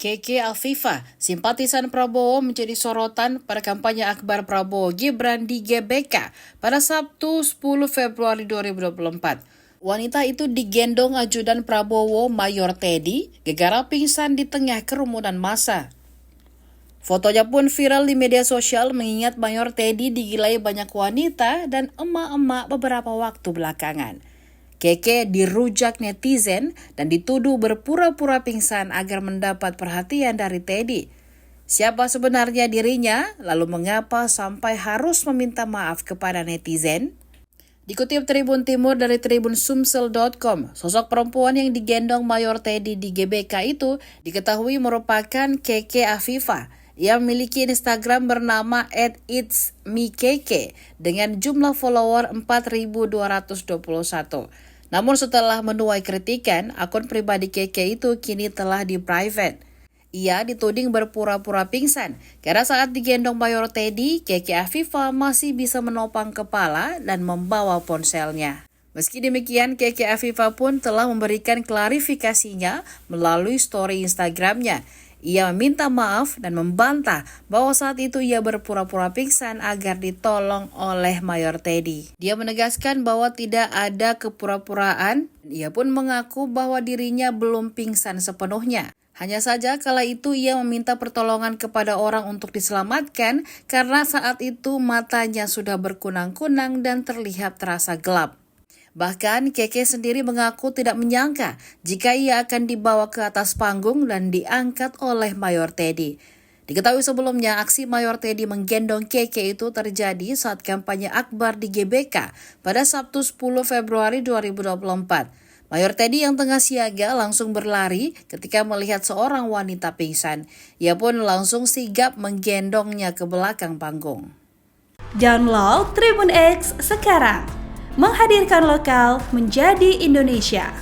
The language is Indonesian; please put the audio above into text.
Keke Afifah, simpatisan Prabowo menjadi sorotan pada kampanye akbar Prabowo Gibran di GBK pada Sabtu 10 Februari 2024. Wanita itu digendong ajudan Prabowo Mayor Teddy, gegara pingsan di tengah kerumunan massa. Fotonya pun viral di media sosial mengingat Mayor Teddy digilai banyak wanita dan emak-emak beberapa waktu belakangan. Keke dirujak netizen dan dituduh berpura-pura pingsan agar mendapat perhatian dari Teddy. Siapa sebenarnya dirinya, lalu mengapa sampai harus meminta maaf kepada netizen? Dikutip Tribun Timur dari Tribun Sumsel.com, sosok perempuan yang digendong Mayor Teddy di GBK itu diketahui merupakan Keke Afifah. Ia memiliki Instagram bernama @itsmekeke dengan jumlah follower 4.221. Namun setelah menuai kritikan, akun pribadi Keke itu kini telah di-private. Ia dituding berpura-pura pingsan, karena saat digendong Mayor Teddy, Keke Afifah masih bisa menopang kepala dan membawa ponselnya. Meski demikian, Keke Afifah pun telah memberikan klarifikasinya melalui story Instagramnya. Ia meminta maaf dan membantah bahwa saat itu ia berpura-pura pingsan agar ditolong oleh Mayor Teddy. Dia menegaskan bahwa tidak ada kepura-puraan. Ia pun mengaku bahwa dirinya belum pingsan sepenuhnya. Hanya saja kala itu ia meminta pertolongan kepada orang untuk diselamatkan karena saat itu matanya sudah berkunang-kunang dan terlihat terasa gelap. Bahkan Keke sendiri mengaku tidak menyangka jika ia akan dibawa ke atas panggung dan diangkat oleh Mayor Teddy. Diketahui sebelumnya aksi Mayor Teddy menggendong Keke itu terjadi saat kampanye akbar di GBK pada Sabtu 10 Februari 2024. Mayor Teddy yang tengah siaga langsung berlari ketika melihat seorang wanita pingsan. Ia pun langsung sigap menggendongnya ke belakang panggung. Download Tribun X sekarang. Menghadirkan lokal menjadi Indonesia.